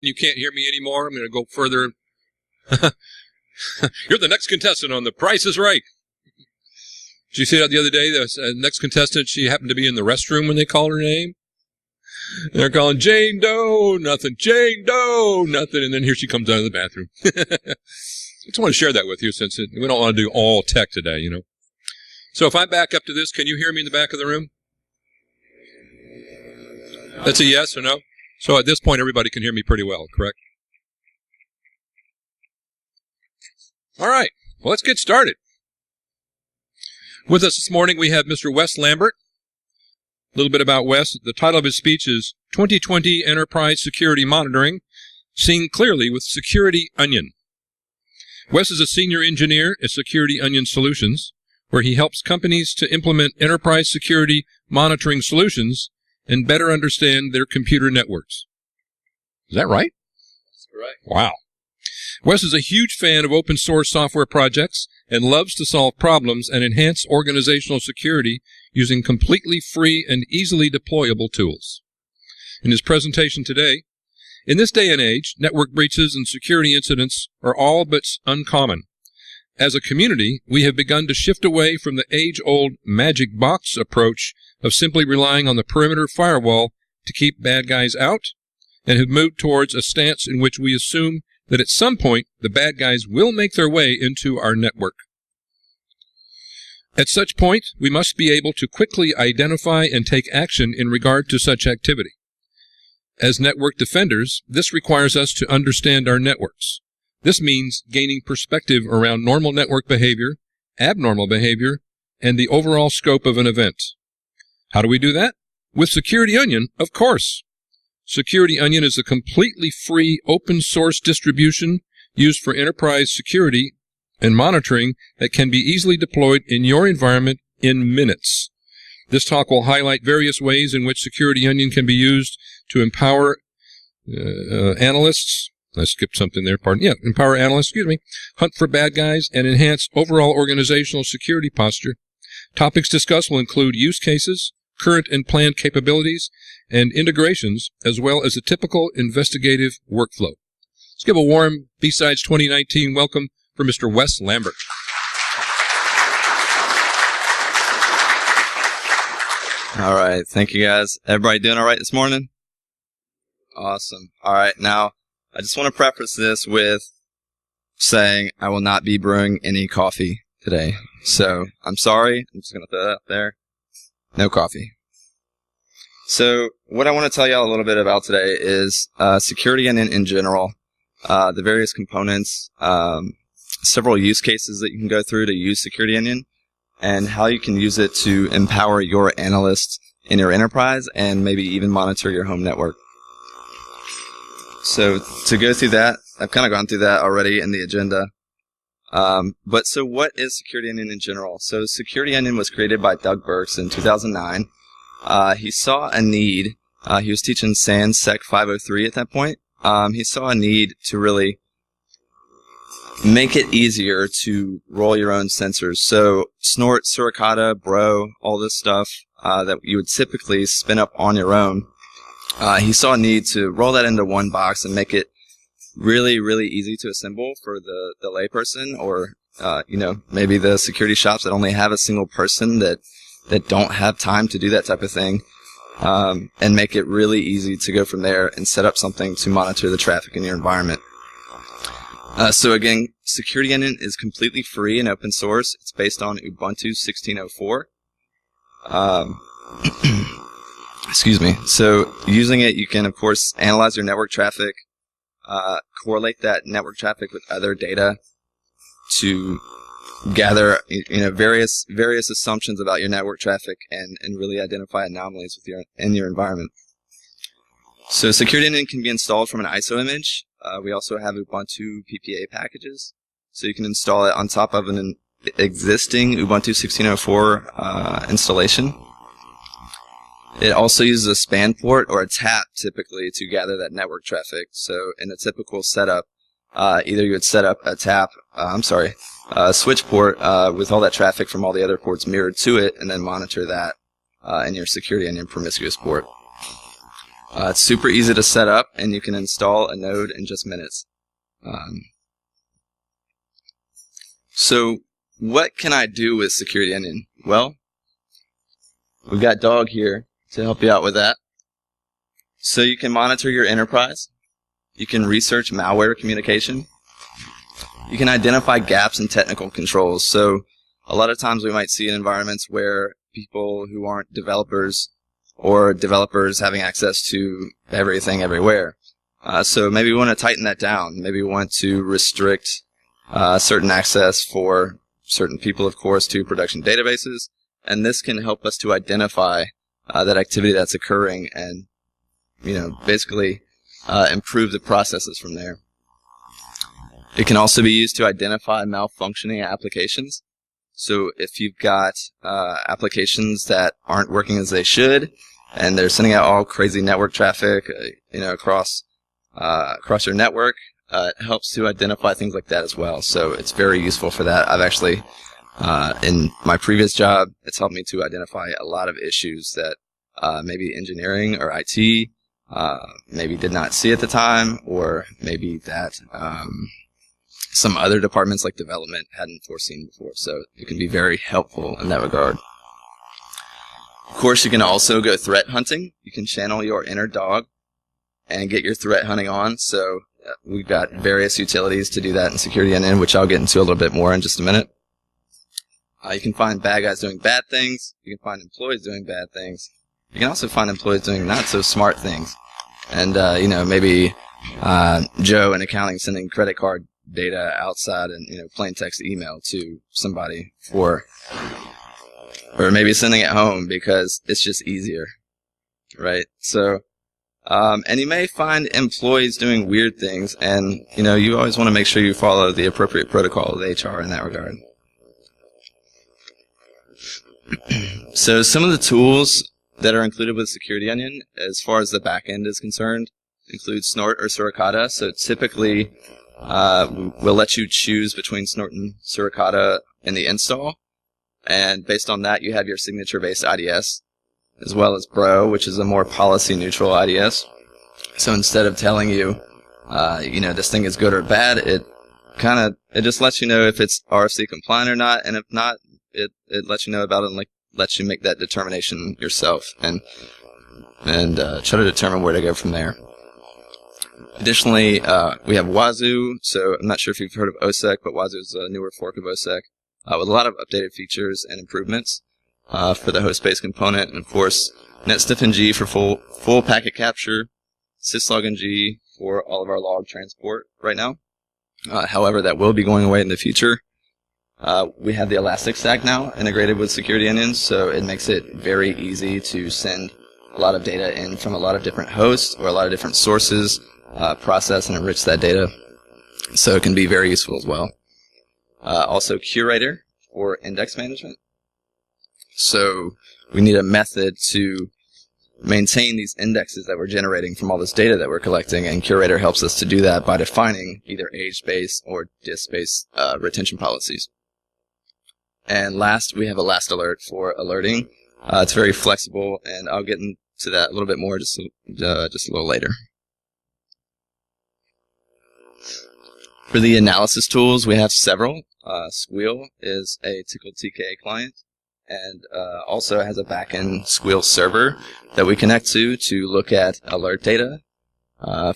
You can't hear me anymore. I'm going to go further. You're the next contestant on The Price is Right. Did you see that the other day? The next contestant, she happened to be in the restroom when they called her name. And they're calling Jane Doe, nothing. Jane Doe, nothing. And then here she comes out of the bathroom. I just want to share that with you since we don't want to do all tech today, you know. So if I back up to this, can you hear me in the back of the room? That's a yes or no? So at this point, everybody can hear me pretty well, correct? All right. Well, let's get started. With us this morning, we have Mr. Wes Lambert. A little bit about Wes. The title of his speech is 2020 Enterprise Security Monitoring, Seen Clearly with Security Onion. Wes is a senior engineer at Security Onion Solutions, where he helps companies to implement enterprise security monitoring solutions and better understand their computer networks. Is that right? That's correct. Wow. Wes is a huge fan of open source software projects and loves to solve problems and enhance organizational security using completely free and easily deployable tools. In his presentation today, in this day and age, network breaches and security incidents are all but uncommon. As a community, we have begun to shift away from the age-old magic box approach of simply relying on the perimeter firewall to keep bad guys out, and have moved towards a stance in which we assume that at some point the bad guys will make their way into our network. At such point, we must be able to quickly identify and take action in regard to such activity. As network defenders, this requires us to understand our networks. This means gaining perspective around normal network behavior, abnormal behavior, and the overall scope of an event. How do we do that? With Security Onion, of course. Security Onion is a completely free open source distribution used for enterprise security and monitoring that can be easily deployed in your environment in minutes. This talk will highlight various ways in which Security Onion can be used to empower analysts. I skipped something there, pardon. Yeah, empower analysts, hunt for bad guys, and enhance overall organizational security posture. Topics discussed will include use cases, current and planned capabilities, and integrations, as well as a typical investigative workflow. Let's give a warm BSides 2019 welcome for Mr. Wes Lambert. All right. Thank you, guys. Everybody doing all right this morning? Awesome. All right. Now, I just want to preface this with saying I will not be brewing any coffee today. So I'm sorry. I'm just going to throw that out there. No coffee. So what I want to tell y'all a little bit about today is Security Onion in general, the various components, several use cases that you can go through to use Security Onion, and how you can use it to empower your analysts in your enterprise and maybe even monitor your home network. So to go through that, I've kind of gone through that already in the agenda. But so what is Security Onion in general? So Security Onion was created by Doug Burks in 2009. He saw a need. He was teaching SANS Sec 503 at that point. He saw a need to really make it easier to roll your own sensors. So Snort, Suricata, Bro, all this stuff that you would typically spin up on your own. He saw a need to roll that into one box and make it really, really easy to assemble for the layperson, or maybe the security shops that only have a single person that don't have time to do that type of thing, and make it really easy to go from there and set up something to monitor the traffic in your environment. So again, Security Onion is completely free and open source. It's based on Ubuntu 16.04. Excuse me. So using it, you can, of course, analyze your network traffic, correlate that network traffic with other data to gather various assumptions about your network traffic and really identify anomalies in your environment. So Security Onion can be installed from an ISO image. We also have Ubuntu PPA packages, so you can install it on top of an existing Ubuntu 16.04 installation. It also uses a span port or a tap typically to gather that network traffic. So in a typical setup, either you would set up a switch port with all that traffic from all the other ports mirrored to it, and then monitor that in your Security Onion promiscuous port. It's super easy to set up, and you can install a node in just minutes. So what can I do with Security Onion? Well, we've got Dog here to help you out with that. So you can monitor your enterprise. You can research malware communication. You can identify gaps in technical controls. So a lot of times we might see in environments where people who aren't developers or developers having access to everything everywhere. So maybe we want to tighten that down. Maybe we want to restrict certain access for certain people, of course, to production databases. And this can help us to identify that activity that's occurring and, basically improve the processes from there. It can also be used to identify malfunctioning applications. So if you've got applications that aren't working as they should, and they're sending out all crazy network traffic, across your network, it helps to identify things like that as well. So it's very useful for that. I've actually, in my previous job, it's helped me to identify a lot of issues that maybe engineering or IT maybe did not see at the time, or maybe that some other departments like development hadn't foreseen before. So it can be very helpful in that regard. Of course, you can also go threat hunting. You can channel your inner dog and get your threat hunting on. So we've got various utilities to do that in Security Onion, which I'll get into a little bit more in just a minute. You can find bad guys doing bad things. You can find employees doing bad things. You can also find employees doing not so smart things. And, maybe Joe in accounting sending credit card data outside and, plain text email to somebody or maybe sending it home because it's just easier, right? So, and you may find employees doing weird things, and, you always want to make sure you follow the appropriate protocol with HR in that regard. So some of the tools that are included with Security Onion, as far as the backend is concerned, include Snort or Suricata. So typically, we'll let you choose between Snort and Suricata in the install. And based on that, you have your signature-based IDS, as well as Bro, which is a more policy-neutral IDS. So instead of telling you, this thing is good or bad, it just lets you know if it's RFC compliant or not, and if not, it lets you know about it and lets you make that determination yourself and try to determine where to go from there. Additionally, we have Wazoo. So I'm not sure if you've heard of OSEC, but Wazoo is a newer fork of OSEC with a lot of updated features and improvements for the host-based component. And of course, NetSniffNG for full packet capture, syslogNG for all of our log transport right now. However, that will be going away in the future. We have the Elastic Stack now integrated with Security Onion, so it makes it very easy to send a lot of data in from a lot of different hosts or a lot of different sources, process and enrich that data. So it can be very useful as well. Also Curator for index management. So we need a method to maintain these indexes that we're generating from all this data that we're collecting, and Curator helps us to do that by defining either age-based or disk-based retention policies. And last, we have Elast Alert for alerting. It's very flexible, and I'll get into that a little bit more just a little later. For the analysis tools, we have several. Sguil is a Tickle TK client, and also has a backend Sguil server that we connect to look at alert data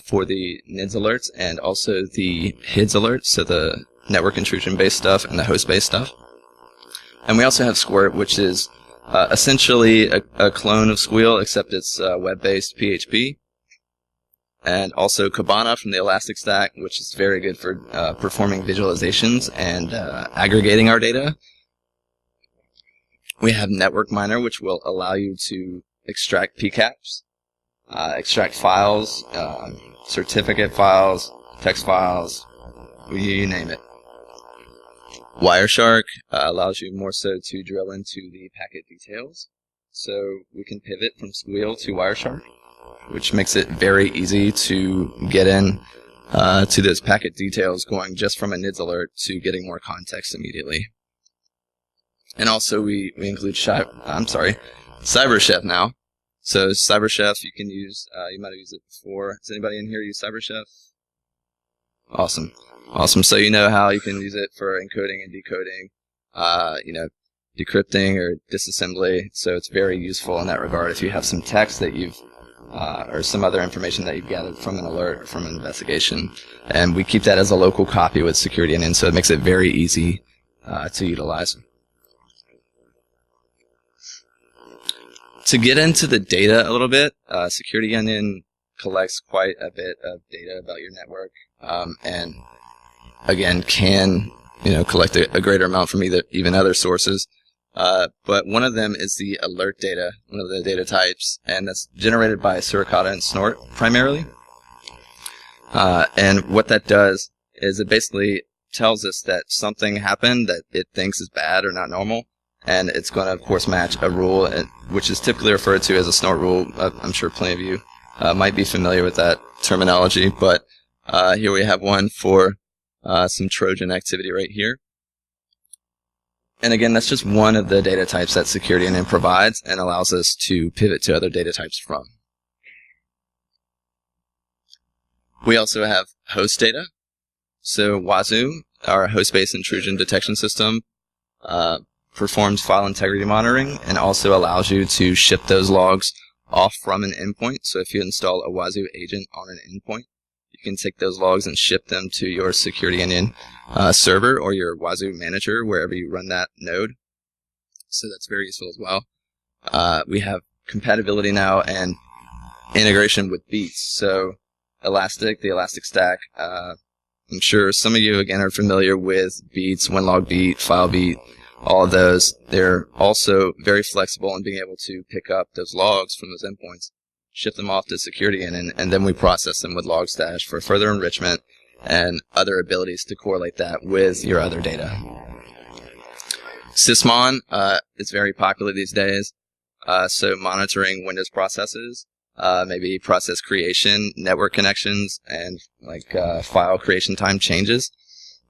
for the NIDS alerts and also the HIDS alerts, so the network intrusion-based stuff and the host-based stuff. And we also have Squert, which is essentially a clone of Sguil, except it's web-based PHP. And also Kibana from the Elastic Stack, which is very good for performing visualizations and aggregating our data. We have Network Miner, which will allow you to extract PCAPs, extract files, certificate files, text files, you name it. Wireshark allows you more so to drill into the packet details. So we can pivot from Sguil to Wireshark, which makes it very easy to get in to those packet details, going just from a NIDS alert to getting more context immediately. And also we include CyberChef now. So CyberChef you can use, you might have used it before. Does anybody in here use CyberChef? Awesome. Awesome. So you know how you can use it for encoding and decoding, decrypting or disassembly. So it's very useful in that regard if you have some text that you've or some other information that you've gathered from an alert or from an investigation. And we keep that as a local copy with Security Onion, so it makes it very easy to utilize. To get into the data a little bit, Security Onion collects quite a bit of data about your network, and again can collect a greater amount from even other sources. But one of them is the alert data, one of the data types, and that's generated by Suricata and Snort primarily. And what that does is it basically tells us that something happened that it thinks is bad or not normal, and it's going to, of course, match a rule, which is typically referred to as a Snort rule. I'm sure plenty of you might be familiar with that terminology, but here we have one for some Trojan activity right here. And again, that's just one of the data types that Security Onion provides and allows us to pivot to other data types from. We also have host data. So Wazoo, our host-based intrusion detection system, performs file integrity monitoring and also allows you to ship those logs off from an endpoint. So if you install a Wazoo agent on an endpoint, you can take those logs and ship them to your Security Onion server or your Wazoo manager, wherever you run that node. So that's very useful as well. We have compatibility now and integration with beats. So Elastic, the Elastic Stack, I'm sure some of you, again, are familiar with beats, WinLog beat, file beat, all of those. They're also very flexible in being able to pick up those logs from those endpoints, ship them off to Security Onion, and then we process them with Logstash for further enrichment and other abilities to correlate that with your other data. Sysmon is very popular these days, so monitoring Windows processes, maybe process creation, network connections, and file creation time changes.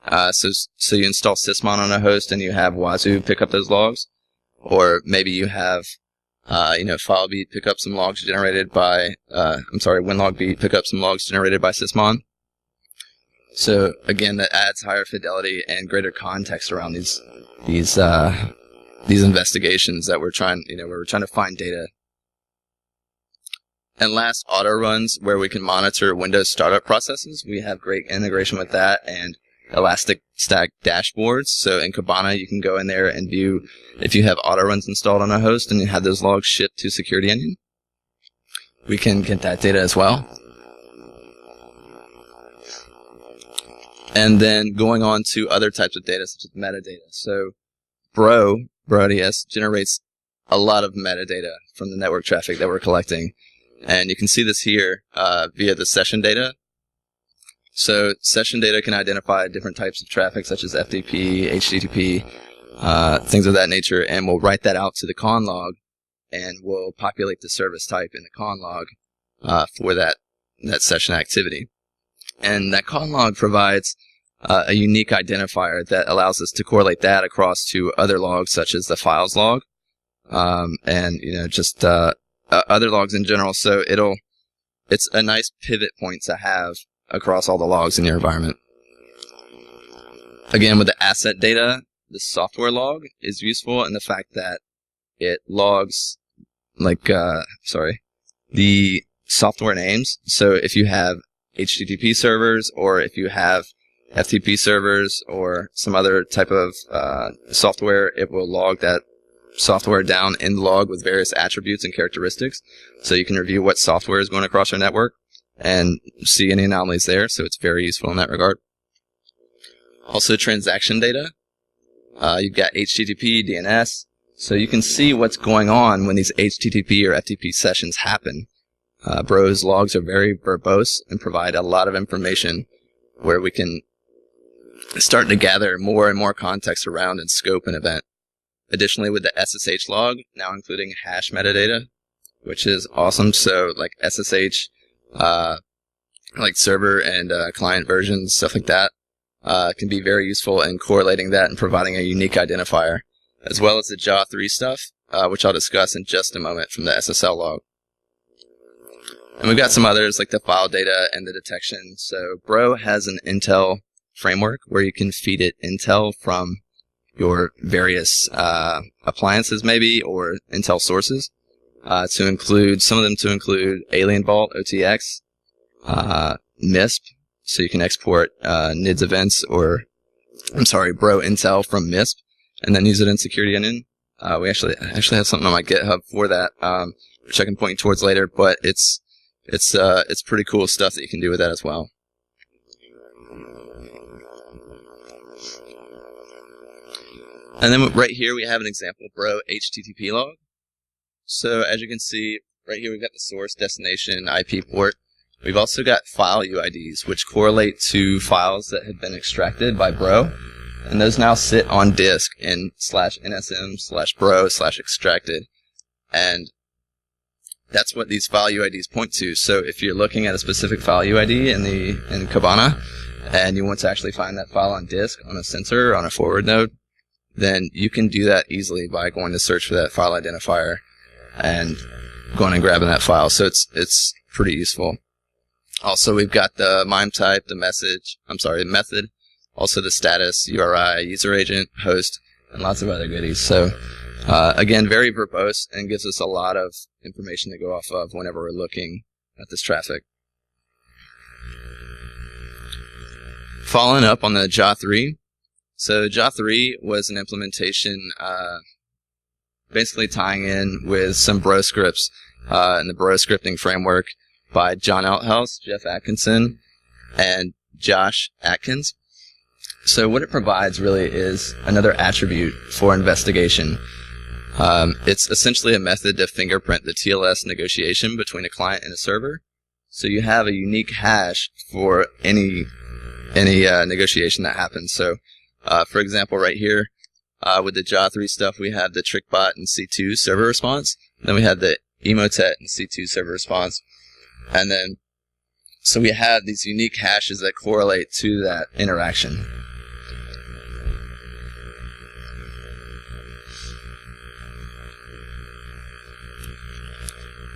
So you install Sysmon on a host and you have Wazoo pick up those logs, or maybe you have FileBeat pick up some logs generated by WinLogBeat pick up some logs generated by Sysmon. So again, that adds higher fidelity and greater context around these investigations that we're trying to find data. And last, auto runs, where we can monitor Windows startup processes. We have great integration with that and Elastic Stack dashboards. So in Kibana, you can go in there and view if you have auto runs installed on a host and you have those logs shipped to Security Onion. We can get that data as well. And then going on to other types of data, such as metadata. So Bro ODS generates a lot of metadata from the network traffic that we're collecting. And you can see this here via the session data. So session data can identify different types of traffic, such as FTP, HTTP, things of that nature, and we'll write that out to the conn log, and we'll populate the service type in the conn log for that session activity. And that conn log provides a unique identifier that allows us to correlate that across to other logs, such as the files log, and just other logs in general. So it's a nice pivot point to have across all the logs in your environment. Again, with the asset data, the software log is useful in the fact that it logs the software names. So if you have HTTP servers, or if you have FTP servers, or some other type of software, it will log that software down in the log with various attributes and characteristics. So you can review what software is going across your network and see any anomalies there. So it's very useful in that regard. Also, transaction data. You've got HTTP, DNS. So you can see what's going on when these HTTP or FTP sessions happen. Bro's logs are very verbose and provide a lot of information where we can start to gather more and more context around and scope an event. Additionally, with the SSH log, now including hash metadata, which is awesome. So like SSH, like server and client versions, stuff like that, can be very useful in correlating that and providing a unique identifier, as well as the JA3 stuff, which I'll discuss in just a moment from the SSL log. And we've got some others like the file data and the detection. So Bro has an Intel framework where you can feed it Intel from your various appliances maybe, or Intel sources, to include, some of them to include Alien Vault, OTX, MISP, so you can export NIDS events, or, Bro Intel from MISP, and then use it in Security Onion. We actually have something on my GitHub for that, which I can point you towards later, but it's pretty cool stuff that you can do with that as well. And then right here we have an example Bro HTTP log. So as you can see, right here we've got the source, destination, IP port. We've also got file UIDs, which correlate to files that have been extracted by Bro. And those now sit on disk in /nsm/bro/extracted. And that's what these file UIDs point to. So if you're looking at a specific file UID in Kibana, and you want to actually find that file on disk, on a sensor, or on a forward node, then you can do that easily by going to search for that file identifier and going and grabbing that file. So it's pretty useful. Also, we've got the MIME type, the method, also the status, URI, user agent, host, and lots of other goodies. So again, very verbose and gives us a lot of information to go off of whenever we're looking at this traffic. Following up on the JA3. So JA3 was an implementation basically tying in with some Bro scripts in the Bro scripting framework by John Althouse, Jeff Atkinson, and Josh Atkins. So what it provides really is another attribute for investigation. It's essentially a method to fingerprint the TLS negotiation between a client and a server. So you have a unique hash for any negotiation that happens. So for example, right here, with the JA3 stuff, we have the TrickBot and C2 server response. Then we have the Emotet and C2 server response. And then, so we have these unique hashes that correlate to that interaction.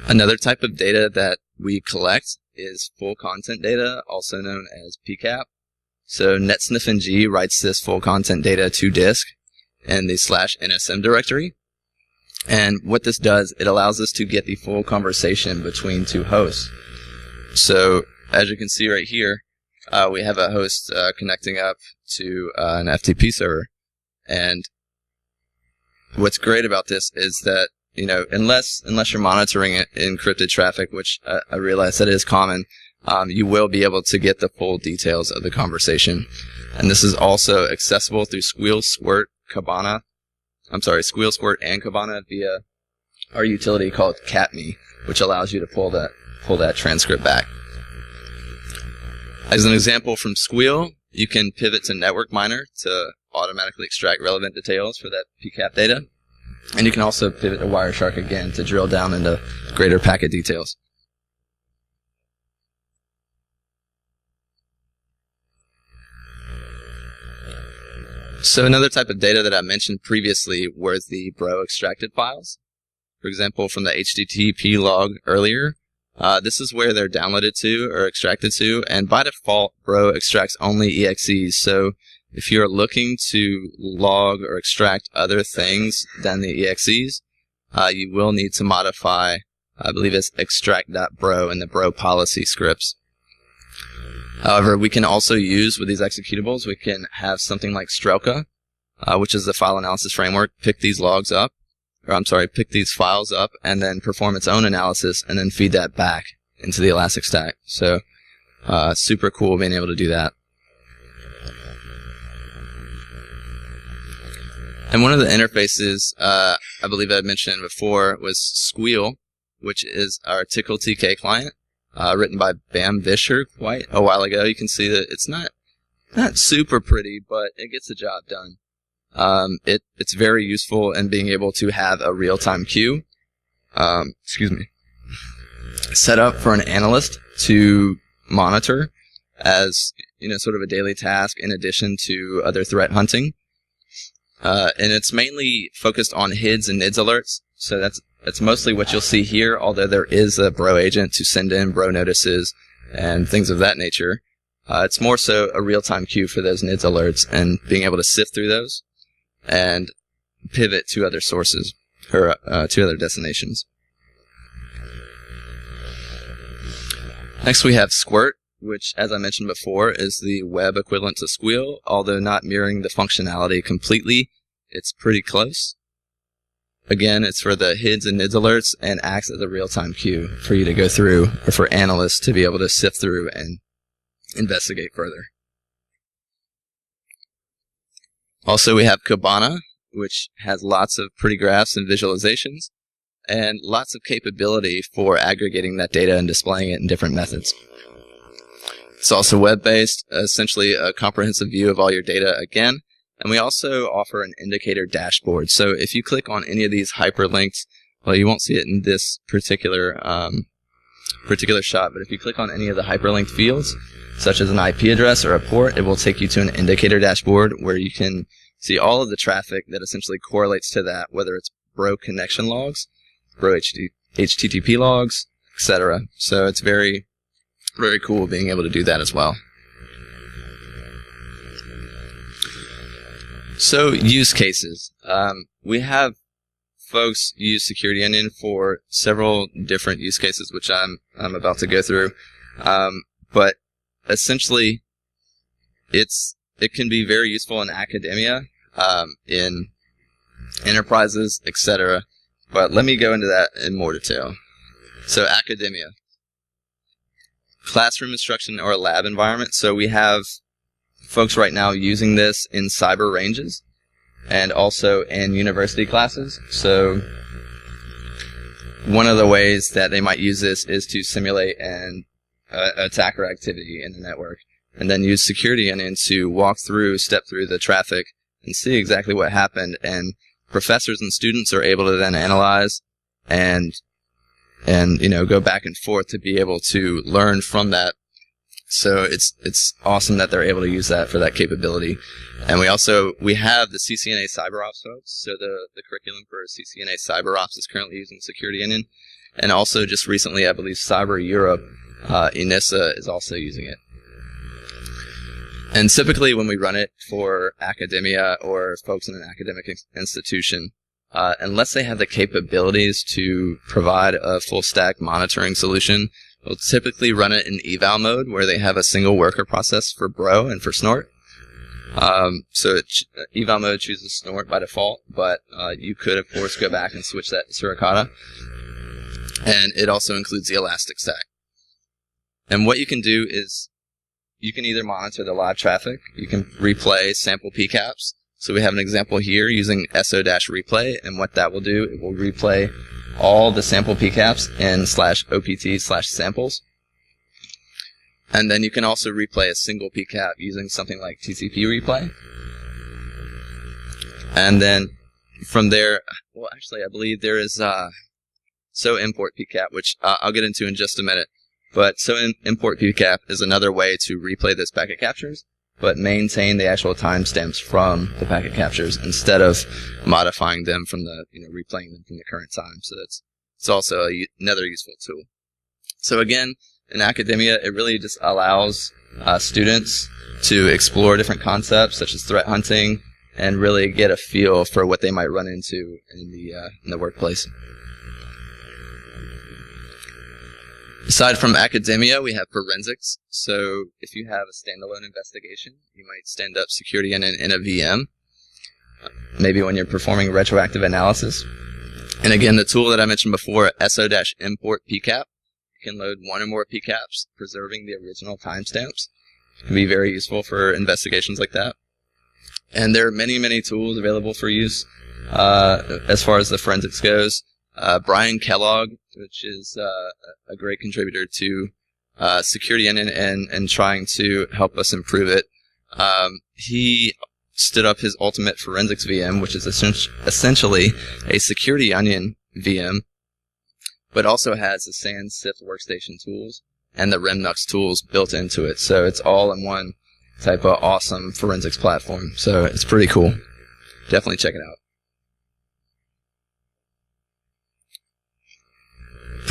Another type of data that we collect is full content data, also known as PCAP. So NetSniffNG writes this full content data to disk in the /NSM directory. And what this does, it allows us to get the full conversation between two hosts. So as you can see right here, we have a host connecting up to an FTP server. And what's great about this is that, you know, unless you're monitoring encrypted traffic, which I realize that is common, you will be able to get the full details of the conversation. And this is also accessible through Sguil, Squert, Kibana. Sguil, Squert, and Kibana via our utility called CatMe, which allows you to pull that transcript back. As an example from Sguil, you can pivot to Network Miner to automatically extract relevant details for that PCAP data. And you can also pivot to Wireshark again to drill down into greater packet details. So another type of data that I mentioned previously were the Bro extracted files. For example, from the HTTP log earlier, this is where they're downloaded to or extracted to, and by default, Bro extracts only EXEs. So if you're looking to log or extract other things than the EXEs, you will need to modify, I believe it's extract.bro in the Bro policy scripts. However, we can also use, with these executables, we can have something like Strelka, which is the file analysis framework, pick these files up, and then perform its own analysis, and then feed that back into the Elastic Stack. So, super cool being able to do that. And one of the interfaces, I believe I mentioned before, was Sguil, which is our Tickle TK client. Written by Bam Vischer quite a while ago. You can see that it's not super pretty, but it gets the job done. It's very useful in being able to have a real-time queue, set up for an analyst to monitor as, you know, sort of a daily task in addition to other threat hunting. And it's mainly focused on HIDs and NIDS alerts. So that's That's mostly what you'll see here, although there is a bro agent to send in bro notices and things of that nature. It's more so a real-time queue for those NIDS alerts and being able to sift through those and pivot to other sources or to other destinations. Next we have Squert, which, as I mentioned before, is the web equivalent to Sguil, although not mirroring the functionality completely. It's pretty close. Again, it's for the HIDS and NIDS alerts and acts as a real-time queue for you to go through, or for analysts to be able to sift through and investigate further. Also, we have Kibana, which has lots of pretty graphs and visualizations, and lots of capability for aggregating that data and displaying it in different methods. It's also web-based, essentially a comprehensive view of all your data again, and we also offer an indicator dashboard. So if you click on any of these hyperlinks, well, you won't see it in this particular shot, but if you click on any of the hyperlinked fields, such as an IP address or a port, it will take you to an indicator dashboard where you can see all of the traffic that essentially correlates to that, whether it's bro connection logs, bro HTTP logs, etc. So it's very, very cool being able to do that as well. So use cases. We have folks use Security Onion for several different use cases, which I'm about to go through. But essentially, it can be very useful in academia, in enterprises, etc. But let me go into that in more detail. So academia. Classroom instruction or a lab environment. So we have folks right now using this in cyber ranges and also in university classes. So one of the ways that they might use this is to simulate an attacker activity in the network and then use Security Onion to step through the traffic and see exactly what happened. And professors and students are able to then analyze and go back and forth to be able to learn from that. So it's awesome that they're able to use that for that capability. And we have the CCNA CyberOps folks. So the curriculum for CCNA CyberOps is currently using Security Onion. And also just recently, I believe Cyber Europe, ENISA is also using it. And typically when we run it for academia or folks in an academic institution, unless they have the capabilities to provide a full stack monitoring solution, we'll typically run it in eval mode where they have a single worker process for bro and for snort. So eval mode chooses snort by default, but you could of course go back and switch that to Suricata. And it also includes the elastic stack. And what you can do is you can either monitor the live traffic, you can replay sample PCAPs. So we have an example here using SO-replay, and what that will do, it will replay all the sample PCAPs in /OPT/samples. And then you can also replay a single PCAP using something like TCP replay. And then from there, well, actually, I believe there is import PCAP, which I'll get into in just a minute. But import PCAP is another way to replay those packet captures, but maintain the actual timestamps from the packet captures instead of modifying them from replaying them from the current time. So it's also another useful tool. So again, in academia, it really just allows students to explore different concepts such as threat hunting and really get a feel for what they might run into in the workplace. Aside from academia, we have forensics. So if you have a standalone investigation, you might stand up Security Onion in a VM, maybe when you're performing retroactive analysis. And again, the tool that I mentioned before, SO-import PCAP, you can load one or more PCAPs, preserving the original timestamps. It can be very useful for investigations like that. And there are many, many tools available for use as far as the forensics goes. Brian Kellogg, which is a great contributor to Security Onion and trying to help us improve it. He stood up his Ultimate Forensics VM, which is essentially a Security Onion VM, but also has the SANS SIFT workstation tools and the RemNux tools built into it. So it's all in one type of awesome forensics platform. So it's pretty cool. Definitely check it out.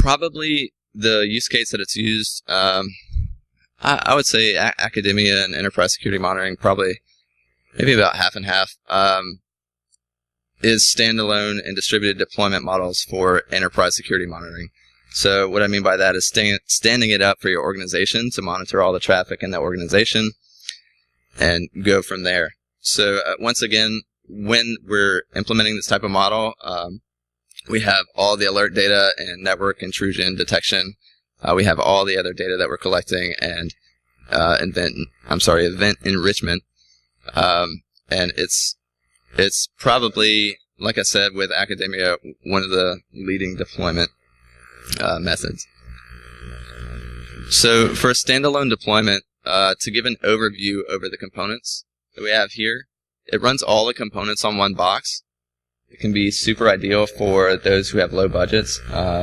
Probably the use case that it's used, I would say academia and enterprise security monitoring, probably maybe about half and half, is standalone and distributed deployment models for enterprise security monitoring. So what I mean by that is standing it up for your organization to monitor all the traffic in that organization and go from there. So once again, when we're implementing this type of model, we have all the alert data and network intrusion detection. We have all the other data that we're collecting and event enrichment. And it's probably, like I said, with academia, one of the leading deployment methods. So for a standalone deployment, to give an overview over the components that we have here, it runs all the components on one box. It can be super ideal for those who have low budgets.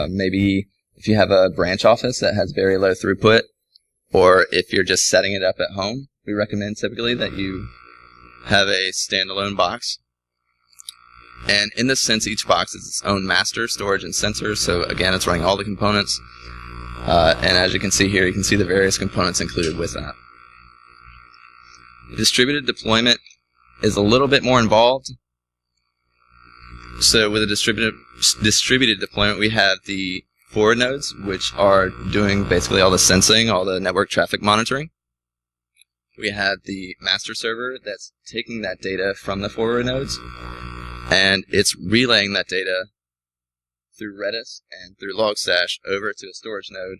Maybe if you have a branch office that has very low throughput, or if you're just setting it up at home, we recommend typically that you have a standalone box. And in this sense, each box is its own master, storage, and sensor. So again, it's running all the components. And as you can see here, you can see the various components included with that. Distributed deployment is a little bit more involved. So with a distributed deployment, we have the forward nodes, which are doing basically all the sensing, all the network traffic monitoring. We have the master server that's taking that data from the forward nodes, and it's relaying that data through Redis and through Logstash over to a storage node.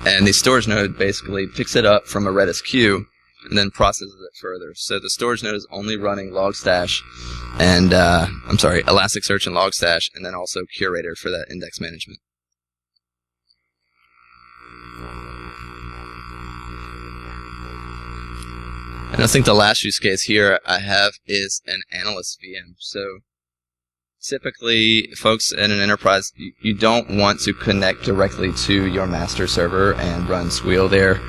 And the storage node basically picks it up from a Redis queue and then processes it further. So the storage node is only running Logstash and, Elasticsearch and Logstash, and then also Curator for that index management. And I think the last use case here I have is an Analyst VM. So typically, folks in an enterprise, you don't want to connect directly to your master server and run Sguil there.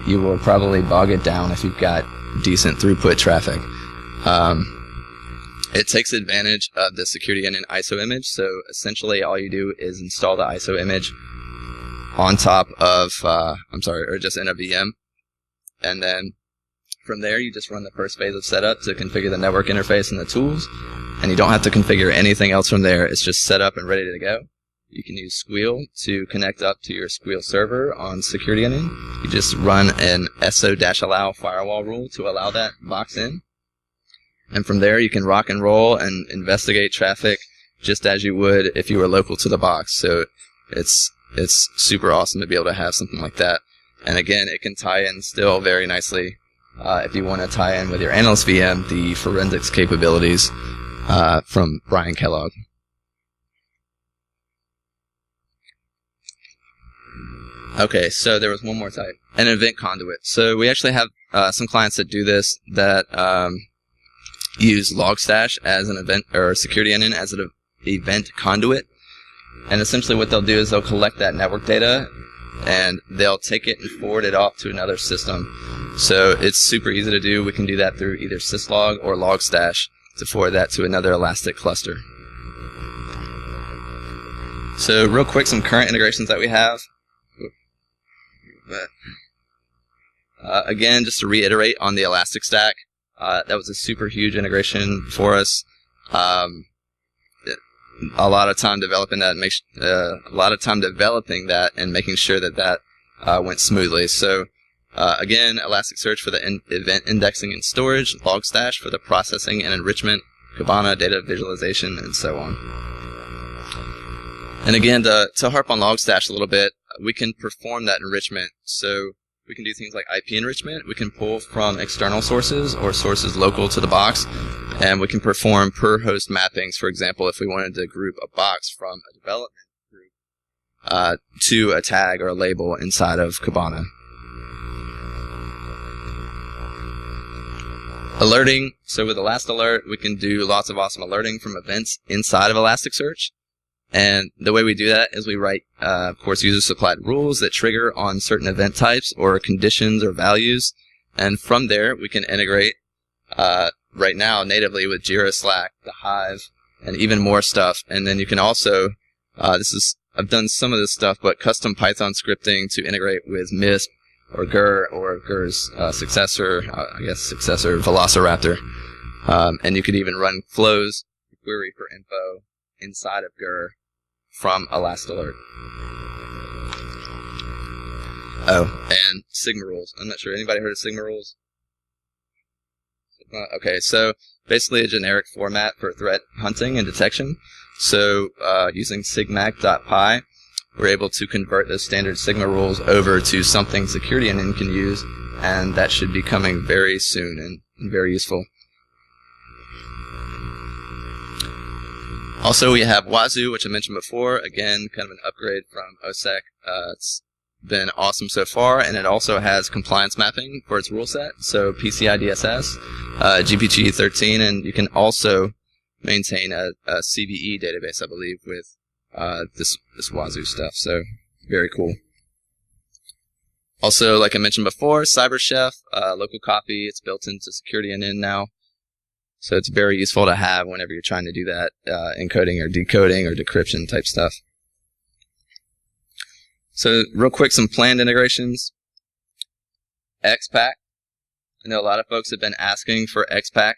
You will probably bog it down if you've got decent throughput traffic. It takes advantage of the Security Onion ISO image. So essentially, all you do is install the ISO image on top of, just in a VM, and then from there, you just run the first phase of setup to configure the network interface and the tools, and you don't have to configure anything else from there. It's just set up and ready to go. You can use Sguil to connect up to your Sguil server on Security Onion. You just run an so-allow firewall rule to allow that box in. And from there, you can rock and roll and investigate traffic just as you would if you were local to the box. So it's super awesome to be able to have something like that. And again, it can tie in still very nicely if you want to tie in with your Analyst VM, the forensics capabilities from Brian Kellogg. Okay, so there was one more type, an event conduit. So we actually have some clients that do this, that use Logstash as an event, or Security Onion as an event conduit. And essentially what they'll do is they'll collect that network data and they'll take it and forward it off to another system. So it's super easy to do. We can do that through either syslog or Logstash to forward that to another Elastic cluster. So real quick, some current integrations that we have. Again, just to reiterate on the Elastic Stack, that was a super huge integration for us. A lot of time developing that, and making sure that that went smoothly. So again, Elasticsearch for the event indexing and storage, Logstash for the processing and enrichment, Kibana data visualization, and so on. And again, to harp on Logstash a little bit, we can perform that enrichment. So we can do things like IP enrichment. We can pull from external sources or sources local to the box, and we can perform per host mappings. For example, if we wanted to group a box from a development group to a tag or a label inside of Kibana. Alerting. So with ElastAlert, we can do lots of awesome alerting from events inside of Elasticsearch. And the way we do that is we write, of course, user-supplied rules that trigger on certain event types or conditions or values. And from there, we can integrate right now natively with Jira, Slack, the Hive, and even more stuff. And then you can also I've done some of this stuff, but custom Python scripting to integrate with MISP or GUR or GUR's successor, Velociraptor. And you could even run flows, query for info inside of GUR from ElastAlert. Oh, and Sigma rules. I'm not sure. Anybody heard of Sigma rules? Okay, so basically a generic format for threat hunting and detection. So using sigmag.py, we're able to convert those standard Sigma rules over to something Security Onion can use, and that should be coming very soon and very useful. Also, we have Wazoo, which I mentioned before. Again, kind of an upgrade from OSEC. It's been awesome so far, and it also has compliance mapping for its rule set. So PCI DSS, GPT 13, and you can also maintain a CVE database, I believe, with this Wazoo stuff. So very cool. Also, like I mentioned before, CyberChef, local copy. It's built into Security Onion now. So it's very useful to have whenever you're trying to do that encoding or decoding or decryption type stuff. So real quick, some planned integrations. XPack. I know a lot of folks have been asking for XPack.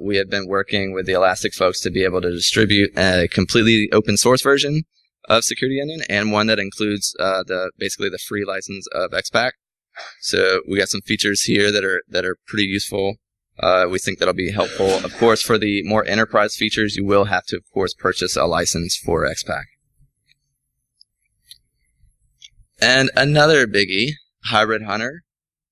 We have been working with the Elastic folks to be able to distribute a completely open source version of Security Onion and one that includes basically the free license of XPack. So we got some features here that are pretty useful. We think that'll be helpful. Of course, for the more enterprise features, you will have to, of course, purchase a license for XPack. And another biggie, Hybrid Hunter.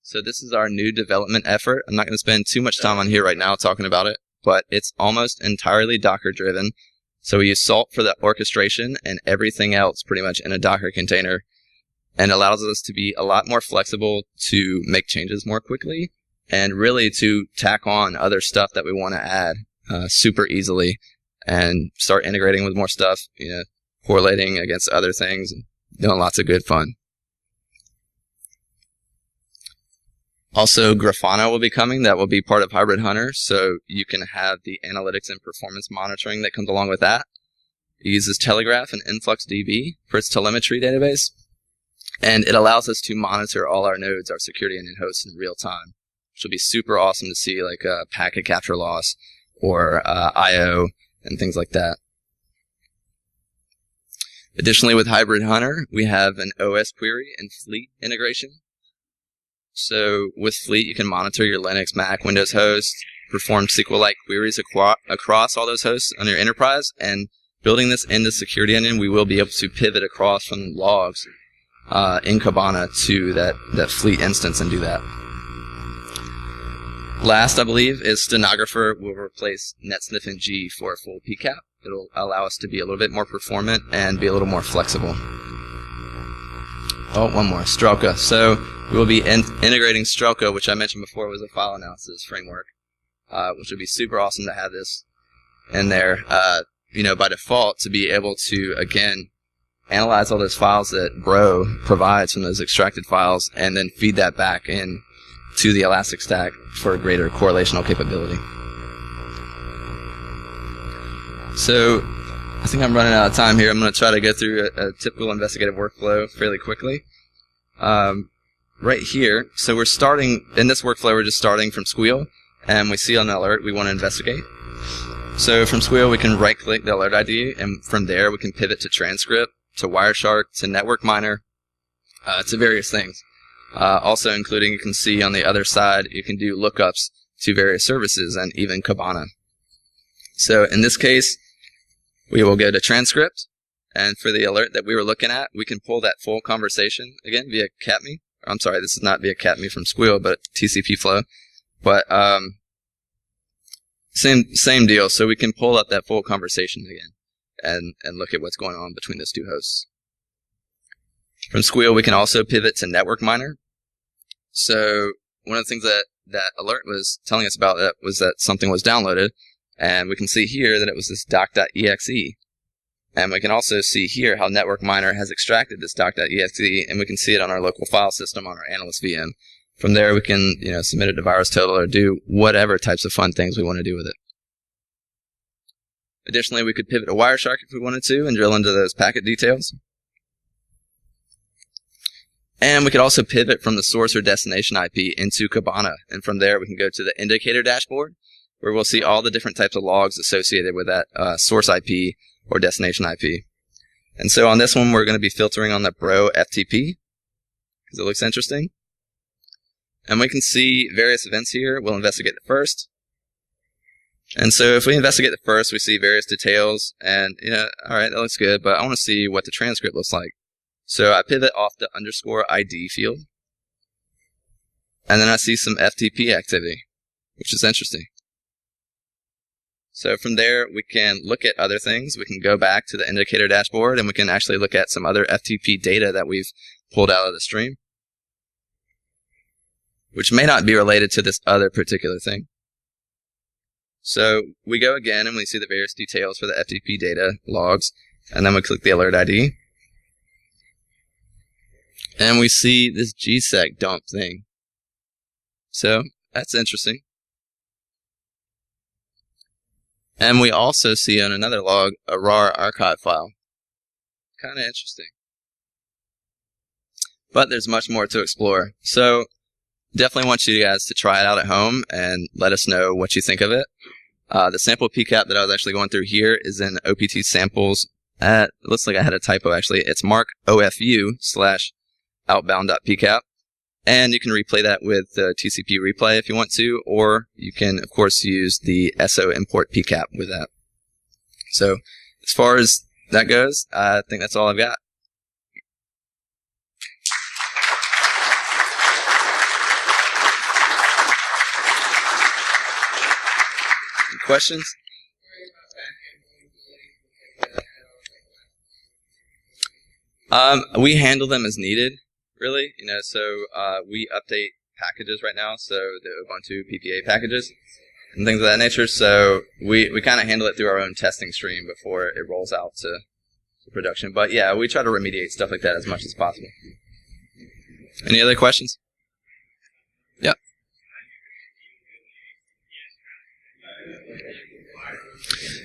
So this is our new development effort. I'm not going to spend too much time on here right now talking about it, but it's almost entirely Docker driven. So we use Salt for the orchestration and everything else pretty much in a Docker container, and allows us to be a lot more flexible to make changes more quickly and really to tack on other stuff that we want to add super easily and start integrating with more stuff, correlating against other things and doing lots of good fun. Also, Grafana will be coming. That will be part of Hybrid Hunter, so you can have the analytics and performance monitoring that comes along with that. It uses Telegraph and InfluxDB for its telemetry database, and it allows us to monitor all our nodes, our Security Onion hosts, in real time, which will be super awesome to see, like packet capture loss or I/O and things like that. Additionally, with Hybrid Hunter, we have an OS query and Fleet integration. So with Fleet, you can monitor your Linux, Mac, Windows hosts, perform SQL-like queries across all those hosts on your enterprise, and building this into Security Onion, we will be able to pivot across from logs in Kibana to that Fleet instance and do that. Last, I believe, is Stenographer will replace NetSniff and G for a full PCAP. It'll allow us to be a little bit more performant and be a little more flexible. Oh, one more, Strelka. So we will be integrating Strelka, which I mentioned before was a file analysis framework, which would be super awesome to have this in there. By default, to be able to, again, analyze all those files that Bro provides from those extracted files and then feed that back in to the Elastic Stack for greater correlational capability. So I think I'm running out of time here. I'm going to try to go through a typical investigative workflow fairly quickly. Right here, so we're starting, in this workflow, we're just starting from Sguil, and we see an alert we want to investigate. So from Sguil, we can right-click the alert ID, and from there, we can pivot to Transcript, to Wireshark, to Network Miner, to various things. Also including, you can see on the other side, you can do lookups to various services and even Kibana. So in this case, we will go to Transcript, and for the alert that we were looking at, we can pull that full conversation, again, via CATME. I'm sorry, this is not via CATME from Sguil, but TCP flow. But same deal, so we can pull up that full conversation again and look at what's going on between those two hosts. From Sguil, we can also pivot to Network Miner. So one of the things that alert was telling us about was that something was downloaded, and we can see here that it was this doc.exe. And we can also see here how Network Miner has extracted this doc.exe, and we can see it on our local file system on our Analyst VM. From there, we can submit it to VirusTotal or do whatever types of fun things we want to do with it. Additionally, we could pivot to Wireshark if we wanted to and drill into those packet details. And we could also pivot from the source or destination IP into Kibana. And from there, we can go to the indicator dashboard, where we'll see all the different types of logs associated with that source IP or destination IP. And so on this one, we're going to be filtering on the Bro FTP, because it looks interesting. And we can see various events here. We'll investigate the first. And so if we investigate the first, we see various details. And, all right, that looks good, but I want to see what the transcript looks like. So I pivot off the _ID field. And then I see some FTP activity, which is interesting. So from there, we can look at other things. We can go back to the indicator dashboard, and we can actually look at some other FTP data that we've pulled out of the stream, which may not be related to this other particular thing. So we go again, and we see the various details for the FTP data logs, and then we click the alert ID. And we see this GSEC dump thing. So that's interesting. And we also see on another log a RAR archive file. Kind of interesting. But there's much more to explore. So definitely want you guys to try it out at home and let us know what you think of it. The sample PCAP that I was actually going through here is in OPT samples. It looks like I had a typo actually. It's mark OFU/outbound.pcap. And you can replay that with the TCP replay if you want to, or you can, of course, use the SO import PCAP with that. So as far as that goes, I think that's all I've got. Any questions? We handle them as needed. Really, so we update packages right now, so the Ubuntu PPA packages and things of that nature. So we kind of handle it through our own testing stream before it rolls out to production. But yeah, we try to remediate stuff like that as much as possible. Any other questions? Yeah.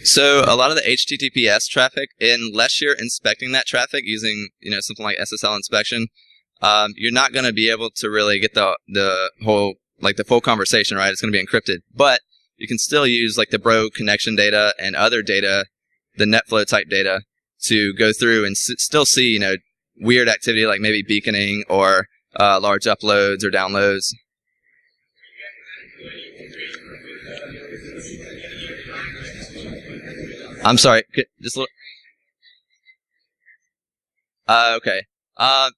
So a lot of the HTTPS traffic, unless you're inspecting that traffic using something like SSL inspection, you're not going to be able to really get the whole, the full conversation, right? It's going to be encrypted. But you can still use, the Bro connection data and other data, the NetFlow type data, to go through and still see, weird activity like maybe beaconing or large uploads or downloads. I'm sorry, just a little. Okay.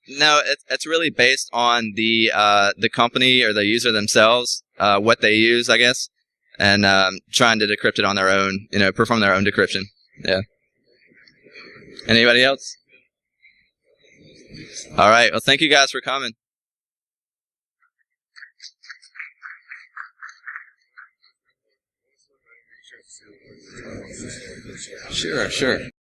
No, it's really based on the company or the user themselves, what they use, I guess, and trying to decrypt it on their own, perform their own decryption. Yeah. Anybody else? All right. Well, thank you guys for coming. Sure.